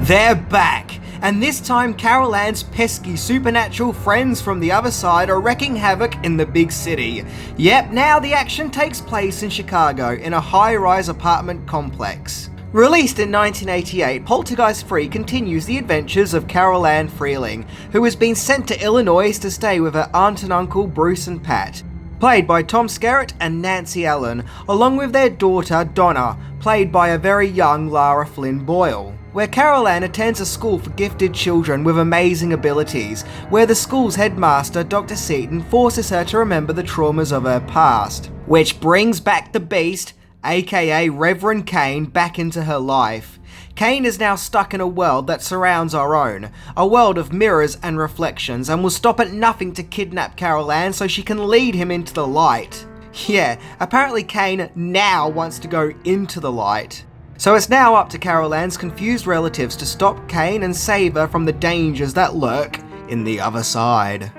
They're back! And this time Carol Ann's pesky supernatural friends from the other side are wreaking havoc in the big city. Yep, now the action takes place in Chicago in a high-rise apartment complex. Released in 1988, Poltergeist3 continues the adventures of Carol Ann Freeling, who has been sent to Illinois to stay with her aunt and uncle Bruce and Pat, played by Tom Skerritt and Nancy Allen, along with their daughter Donna, played by a very young Lara Flynn Boyle. Where Carol Ann attends a school for gifted children with amazing abilities, where the school's headmaster, Dr. Seaton, forces her to remember the traumas of her past, which brings back the Beast, aka Reverend Kane, back into her life. Kane is now stuck in a world that surrounds our own, a world of mirrors and reflections, and will stop at nothing to kidnap Carol Ann so she can lead him into the light. Yeah, apparently Kane now wants to go into the light. So it's now up to Carol Ann's confused relatives to stop Kane and save her from the dangers that lurk in the other side.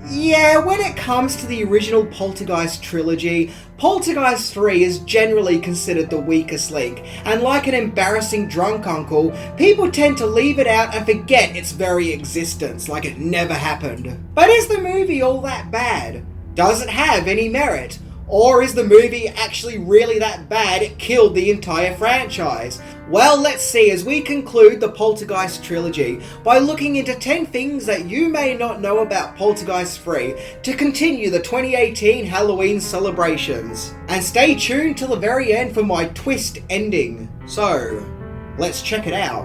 Yeah, when it comes to the original Poltergeist trilogy, Poltergeist 3 is generally considered the weakest link, and like an embarrassing drunk uncle, people tend to leave it out and forget its very existence, like it never happened. But is the movie all that bad? Does it have any merit? Or is the movie actually really that bad it killed the entire franchise? Well, let's see as we conclude the Poltergeist trilogy by looking into 10 things that you may not know about Poltergeist 3 to continue the 2018 Halloween celebrations. And stay tuned till the very end for my twist ending. So, let's check it out.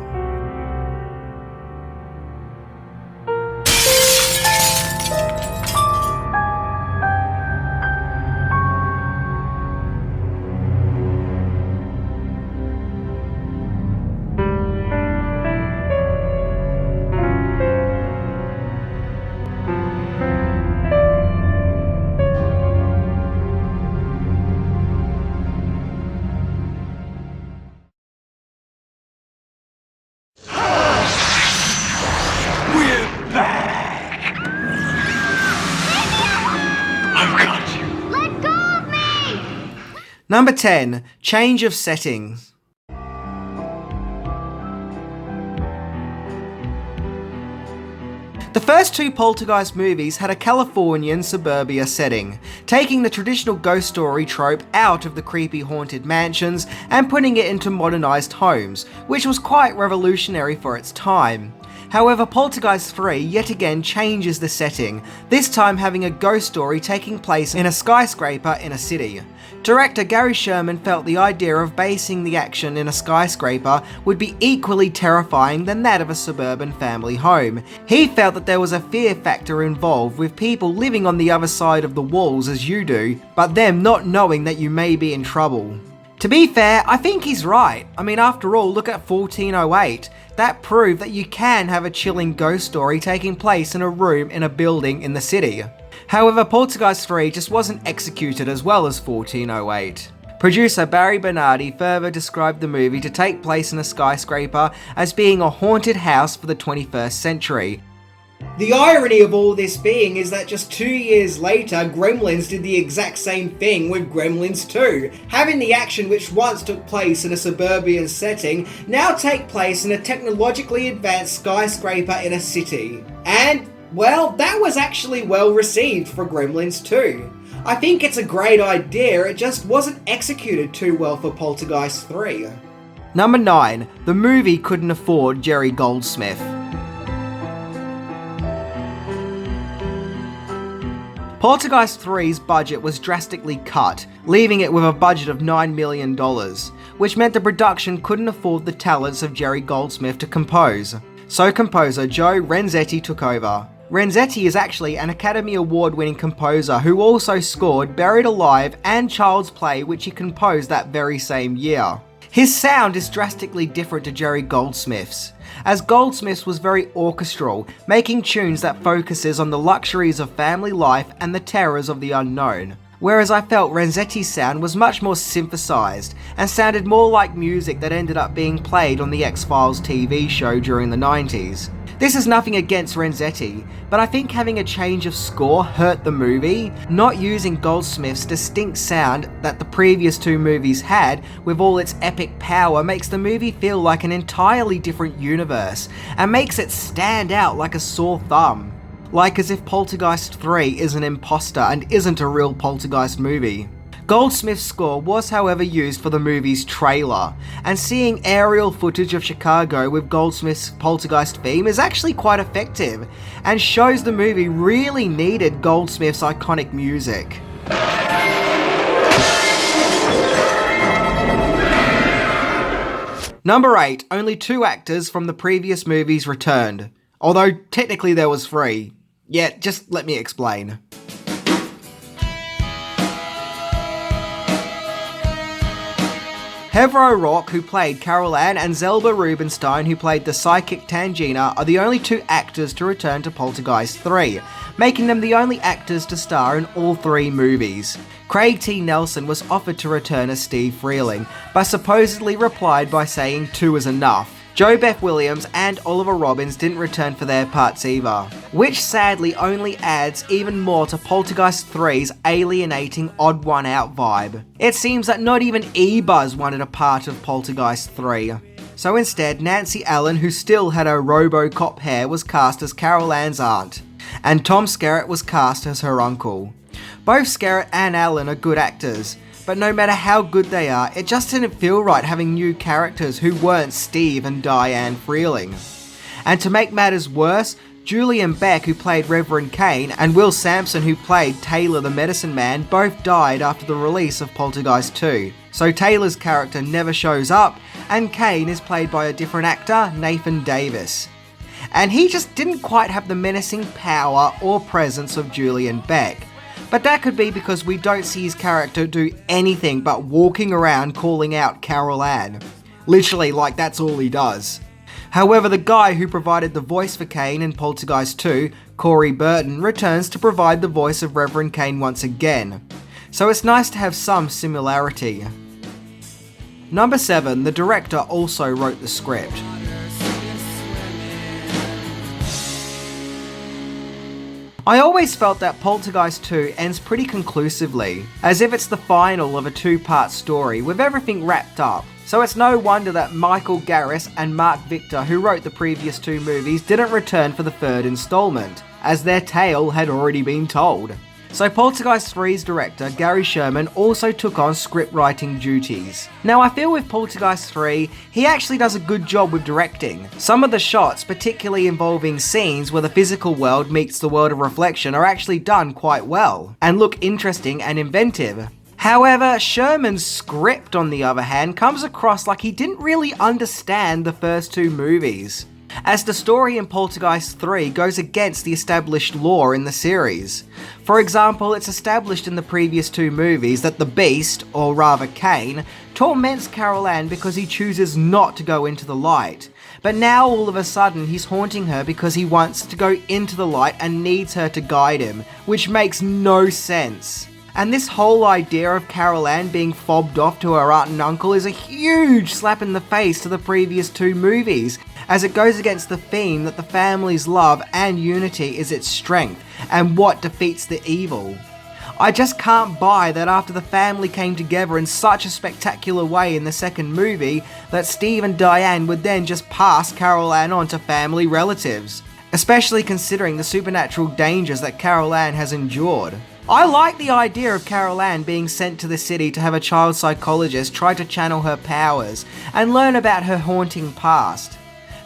Number 10. Change of settings. The first two Poltergeist movies had a Californian suburbia setting, taking the traditional ghost story trope out of the creepy haunted mansions and putting it into modernized homes, which was quite revolutionary for its time. However, Poltergeist 3 yet again changes the setting, this time having a ghost story taking place in a skyscraper in a city. Director Gary Sherman felt the idea of basing the action in a skyscraper would be equally terrifying than that of a suburban family home. He felt that there was a fear factor involved with people living on the other side of the walls as you do, but them not knowing that you may be in trouble. To be fair, I think he's right. I mean, after all, look at 1408. That proved that you can have a chilling ghost story taking place in a room in a building in the city. However, Poltergeist 3 just wasn't executed as well as 1408. Producer Barry Bernardi further described the movie to take place in a skyscraper as being a haunted house for the 21st century. The irony of all this being is that just 2 years later, Gremlins did the exact same thing with Gremlins 2, having the action which once took place in a suburban setting now take place in a technologically advanced skyscraper in a city. And, well, that was actually well received for Gremlins 2. I think it's a great idea, it just wasn't executed too well for Poltergeist 3. Number 9. The movie couldn't afford Jerry Goldsmith. Poltergeist 3's budget was drastically cut, leaving it with a budget of $9 million, which meant the production couldn't afford the talents of Jerry Goldsmith to compose. So composer Joe Renzetti took over. Renzetti is actually an Academy Award-winning composer who also scored Buried Alive and Child's Play, which he composed that very same year. His sound is drastically different to Jerry Goldsmith's, as Goldsmith's was very orchestral, making tunes that focuses on the luxuries of family life and the terrors of the unknown. Whereas I felt Renzetti's sound was much more synthesized and sounded more like music that ended up being played on the X-Files TV show during the 90s. This is nothing against Renzetti, but I think having a change of score hurt the movie. Not using Goldsmith's distinct sound that the previous two movies had with all its epic power makes the movie feel like an entirely different universe, and makes it stand out like a sore thumb. Like as if Poltergeist 3 is an imposter and isn't a real Poltergeist movie. Goldsmith's score was however used for the movie's trailer, and seeing aerial footage of Chicago with Goldsmith's Poltergeist theme is actually quite effective, and shows the movie really needed Goldsmith's iconic music. Number 8, only 2 actors from the previous movies returned, although technically there was 3. Yeah, just let me explain. Heather O'Rourke, who played Carol Ann, and Zelda Rubinstein, who played the psychic Tangina, are the only 2 actors to return to Poltergeist 3, making them the only actors to star in all 3 movies. Craig T. Nelson was offered to return as Steve Freeling, but supposedly replied by saying 2 is enough. Jo Beth Williams and Oliver Robbins didn't return for their parts either, which sadly only adds even more to Poltergeist 3's alienating odd one out vibe. It seems that not even E-Buzz wanted a part of Poltergeist 3. So instead, Nancy Allen, who still had her RoboCop hair, was cast as Carol Ann's aunt, and Tom Skerritt was cast as her uncle. Both Skerritt and Allen are good actors, but no matter how good they are, it just didn't feel right having new characters who weren't Steve and Diane Freeling. And to make matters worse, Julian Beck, who played Reverend Kane, and Will Sampson, who played Taylor the Medicine Man, both died after the release of Poltergeist 2. So Taylor's character never shows up, and Kane is played by a different actor, Nathan Davis. And he just didn't quite have the menacing power or presence of Julian Beck. But that could be because we don't see his character do anything but walking around calling out Carol Ann. Literally, like that's all he does. However, the guy who provided the voice for Kane in Poltergeist 2, Corey Burton, returns to provide the voice of Reverend Kane once again. So it's nice to have some similarity. Number 7, the director also wrote the script. I always felt that Poltergeist 2 ends pretty conclusively, as if it's the final of a 2-part story with everything wrapped up. So it's no wonder that Michael Garris and Mark Victor, who wrote the previous 2 movies, didn't return for the 3rd installment, as their tale had already been told. So Poltergeist 3's director, Gary Sherman, also took on script writing duties. Now I feel with Poltergeist 3, he actually does a good job with directing. Some of the shots, particularly involving scenes where the physical world meets the world of reflection, are actually done quite well, and look interesting and inventive. However, Sherman's script, on the other hand, comes across like he didn't really understand the first 2 movies, as the story in Poltergeist 3 goes against the established lore in the series. For example, it's established in the previous 2 movies that the Beast, or rather Kane, torments Carol Ann because he chooses not to go into the light. But now all of a sudden he's haunting her because he wants to go into the light and needs her to guide him, which makes no sense. And this whole idea of Carol Ann being fobbed off to her aunt and uncle is a huge slap in the face to the previous 2 movies, as it goes against the theme that the family's love and unity is its strength, and what defeats the evil. I just can't buy that after the family came together in such a spectacular way in the 2nd movie, that Steve and Diane would then just pass Carol Ann on to family relatives, especially considering the supernatural dangers that Carol Ann has endured. I like the idea of Carol Ann being sent to the city to have a child psychologist try to channel her powers and learn about her haunting past.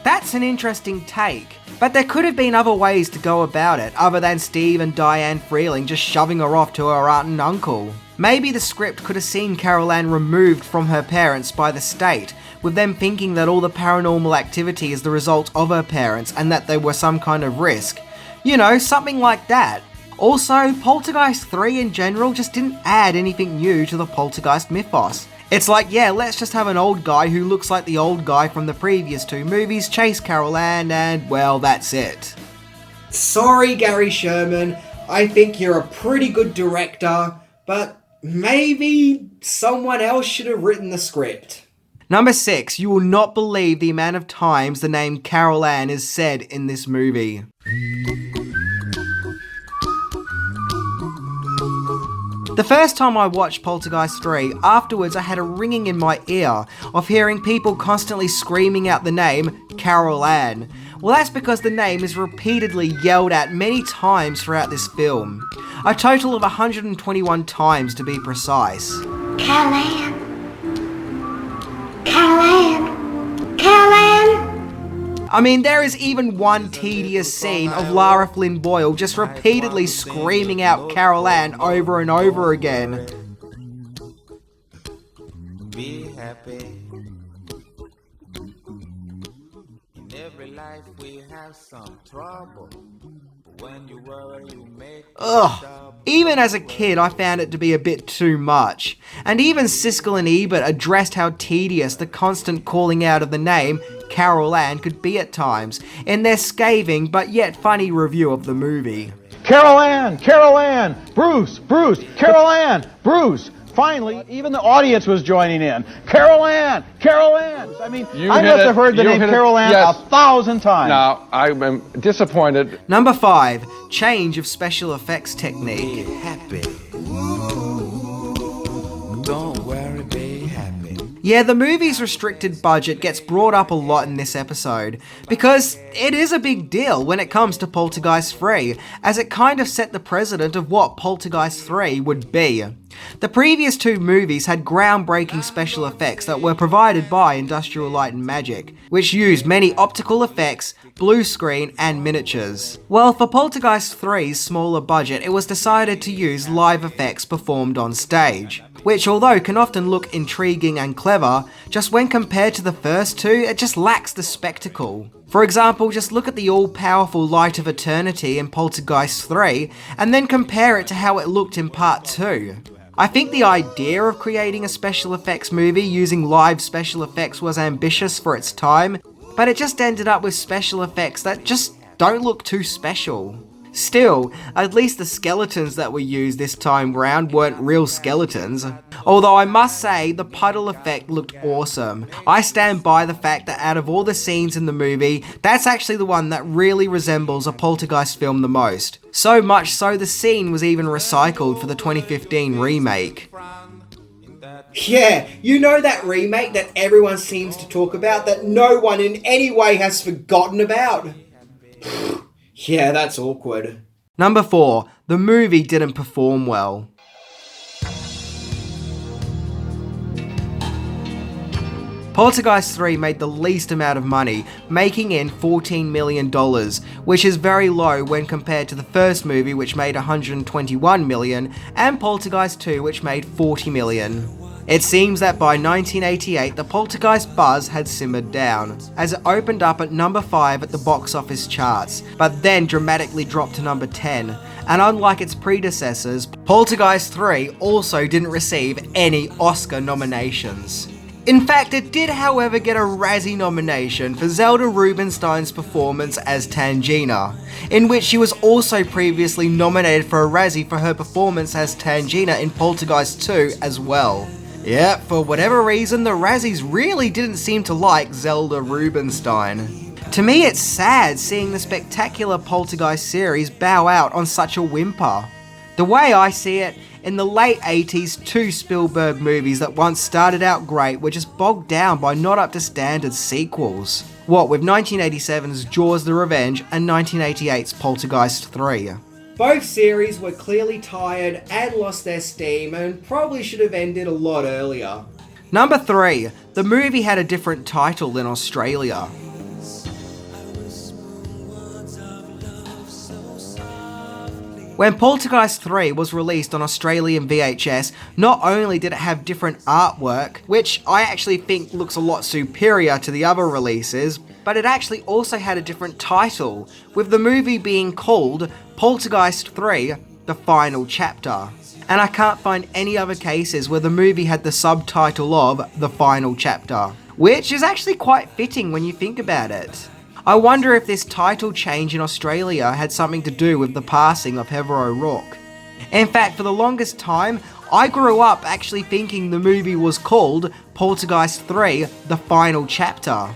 That's an interesting take, but there could have been other ways to go about it other than Steve and Diane Freeling just shoving her off to her aunt and uncle. Maybe the script could have seen Carol Ann removed from her parents by the state, with them thinking that all the paranormal activity is the result of her parents and that they were some kind of risk. You know, something like that. Also, Poltergeist 3 in general just didn't add anything new to the Poltergeist mythos. It's like, yeah, let's just have an old guy who looks like the old guy from the previous 2 movies chase Carol Ann, and well, that's it. Sorry, Gary Sherman, I think you're a pretty good director, but maybe someone else should have written the script. Number 6, you will not believe the amount of times the name Carol Ann is said in this movie. The first time I watched Poltergeist 3, afterwards I had a ringing in my ear of hearing people constantly screaming out the name Carol Ann. Well, that's because the name is repeatedly yelled at many times throughout this film. A total of 121 times to be precise. Carol Ann. Carol Ann. Carol Ann. I mean, there is even one tedious scene of Lara Flynn Boyle just repeatedly screaming out Carol Ann over and over again. Be happy. In every life we have some trouble. When you worry, you make Ugh. Even as a kid, I found it to be a bit too much. And even Siskel and Ebert addressed how tedious the constant calling out of the name Carol Ann could be at times in their scathing but yet funny review of the movie. Carol Ann, Bruce, Carol Ann, Bruce. Finally, even the audience was joining in. Carol Ann. I mean, I must have heard the name Carol Ann 1,000 times. Now, I'm disappointed. Number 5, change of special effects technique. Be happy. Don't worry, be happy. Yeah, the movie's restricted budget gets brought up a lot in this episode, because it is a big deal when it comes to Poltergeist 3, as it kind of set the precedent of what Poltergeist 3 would be. The previous 2 movies had groundbreaking special effects that were provided by Industrial Light and Magic, which used many optical effects, blue screen, and miniatures. Well, for Poltergeist 3's smaller budget, it was decided to use live effects performed on stage, which although can often look intriguing and clever, just when compared to the first 2, it just lacks the spectacle. For example, just look at the all-powerful Light of Eternity in Poltergeist 3, and then compare it to how it looked in Part 2. I think the idea of creating a special effects movie using live special effects was ambitious for its time, but it just ended up with special effects that just don't look too special. Still, at least the skeletons that were used this time round weren't real skeletons. Although I must say, the puddle effect looked awesome. I stand by the fact that out of all the scenes in the movie, that's actually the one that really resembles a Poltergeist film the most. So much so the scene was even recycled for the 2015 remake. Yeah, you know that remake that everyone seems to talk about that no one in any way has forgotten about? Yeah, that's awkward. Number 4, the movie didn't perform well. Poltergeist 3 made the least amount of money, making in $14 million, which is very low when compared to the first movie which made $121 million, and Poltergeist 2 which made $40 million. It seems that by 1988 the Poltergeist buzz had simmered down, as it opened up at number 5 at the box office charts, but then dramatically dropped to number 10, and unlike its predecessors, Poltergeist 3 also didn't receive any Oscar nominations. In fact, it did however get a Razzie nomination for Zelda Rubinstein's performance as Tangina, in which she was also previously nominated for a Razzie for her performance as Tangina in Poltergeist 2 as well. Yep, for whatever reason, the Razzies really didn't seem to like Zelda Rubinstein. To me, it's sad seeing the spectacular Poltergeist series bow out on such a whimper. The way I see it, in the late 80s, 2 Spielberg movies that once started out great were just bogged down by not up to standard sequels. What with 1987's Jaws the Revenge and 1988's Poltergeist 3. Both series were clearly tired and lost their steam and probably should have ended a lot earlier. Number 3, the movie had a different title in Australia. When Poltergeist 3 was released on Australian VHS, not only did it have different artwork, which I actually think looks a lot superior to the other releases, but it actually also had a different title, with the movie being called Poltergeist 3, The Final Chapter. And I can't find any other cases where the movie had the subtitle of The Final Chapter, which is actually quite fitting when you think about it. I wonder if this title change in Australia had something to do with the passing of Heather O'Rourke. In fact, for the longest time, I grew up actually thinking the movie was called Poltergeist 3, The Final Chapter.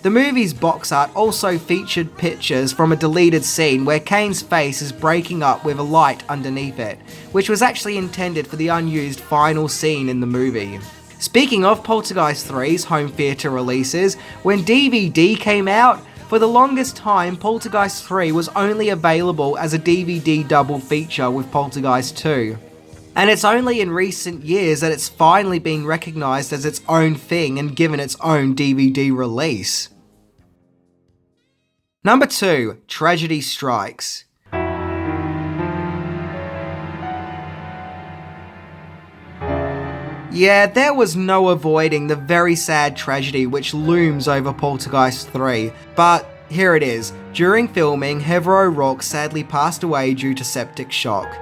The movie's box art also featured pictures from a deleted scene where Kane's face is breaking up with a light underneath it, which was actually intended for the unused final scene in the movie. Speaking of Poltergeist 3's home theatre releases, when DVD came out, for the longest time Poltergeist 3 was only available as a DVD double feature with Poltergeist 2. And it's only in recent years that it's finally being recognised as its own thing and given its own DVD release. Number 2, Tragedy Strikes. Yeah, there was no avoiding the very sad tragedy which looms over Poltergeist 3, but here it is. During filming, Heather O'Rourke sadly passed away due to septic shock.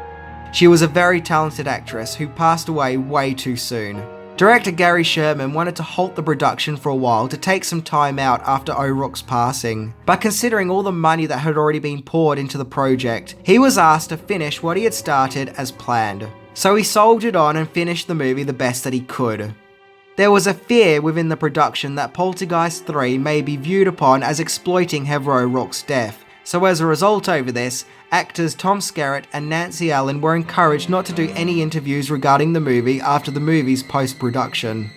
She was a very talented actress who passed away way too soon. Director Gary Sherman wanted to halt the production for a while to take some time out after O'Rourke's passing, but considering all the money that had already been poured into the project, he was asked to finish what he had started as planned. So he soldiered on and finished the movie the best that he could. There was a fear within the production that Poltergeist 3 may be viewed upon as exploiting Heather O'Rourke's death, so as a result over this, actors Tom Skerritt and Nancy Allen were encouraged not to do any interviews regarding the movie after the movie's post-production.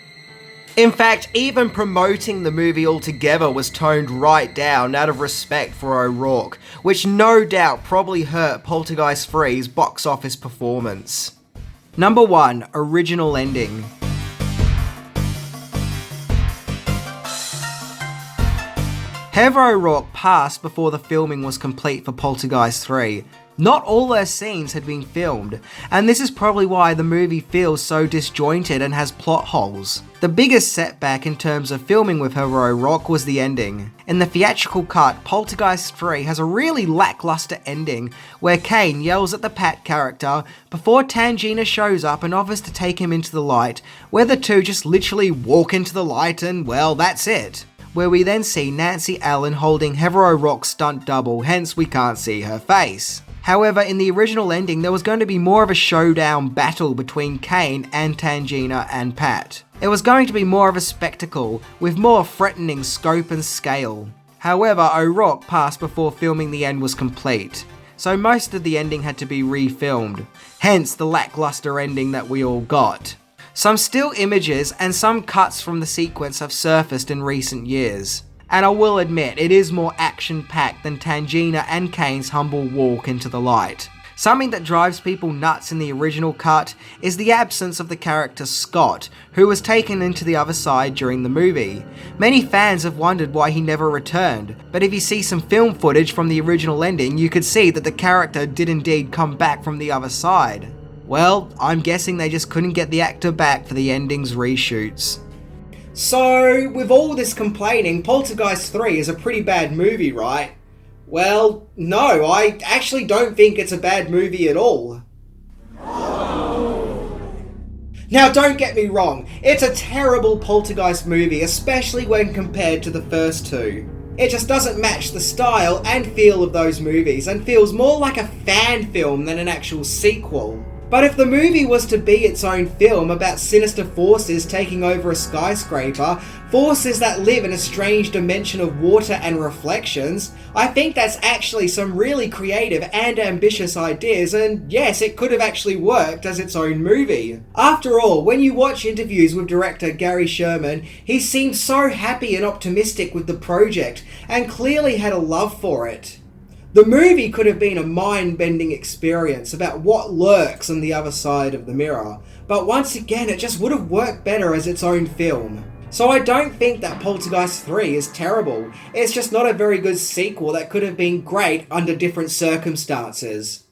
In fact, even promoting the movie altogether was toned right down out of respect for O'Rourke, which no doubt probably hurt Poltergeist 3's box office performance. Number 1, Original Ending. Heather O'Rourke passed before the filming was complete for Poltergeist 3. Not all their scenes had been filmed, and this is probably why the movie feels so disjointed and has plot holes. The biggest setback in terms of filming with Heather O'Rourke was the ending. In the theatrical cut, Poltergeist 3 has a really lackluster ending where Kane yells at the Pat character before Tangina shows up and offers to take him into the light, where the two just literally walk into the light and, well, that's it. Where we then see Nancy Allen holding Heather O'Rourke's stunt double, hence we can't see her face. However, in the original ending, there was going to be more of a showdown battle between Kane and Tangina and Pat. It was going to be more of a spectacle, with more threatening scope and scale. However, O'Rourke passed before filming the end was complete, so most of the ending had to be refilmed, hence the lackluster ending that we all got. Some still images and some cuts from the sequence have surfaced in recent years. And I will admit, it is more action-packed than Tangina and Kane's humble walk into the light. Something that drives people nuts in the original cut is the absence of the character Scott, who was taken into the other side during the movie. Many fans have wondered why he never returned, but if you see some film footage from the original ending, you could see that the character did indeed come back from the other side. Well, I'm guessing they just couldn't get the actor back for the ending's reshoots. So, with all this complaining, Poltergeist 3 is a pretty bad movie, right? Well, no, I actually don't think it's a bad movie at all. Now, don't get me wrong, it's a terrible Poltergeist movie, especially when compared to the first two. It just doesn't match the style and feel of those movies, and feels more like a fan film than an actual sequel. But if the movie was to be its own film about sinister forces taking over a skyscraper, forces that live in a strange dimension of water and reflections, I think that's actually some really creative and ambitious ideas, and yes, it could have actually worked as its own movie. After all, when you watch interviews with director Gary Sherman, he seems so happy and optimistic with the project, and clearly had a love for it. The movie could have been a mind-bending experience about what lurks on the other side of the mirror, but once again it just would have worked better as its own film. So I don't think that Poltergeist 3 is terrible, it's just not a very good sequel that could have been great under different circumstances.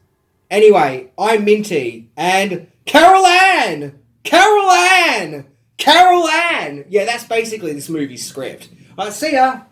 Anyway, I'm Minty, and Carol Ann! Carol Ann! Carol Ann! Yeah, that's basically this movie's script. Alright, see ya!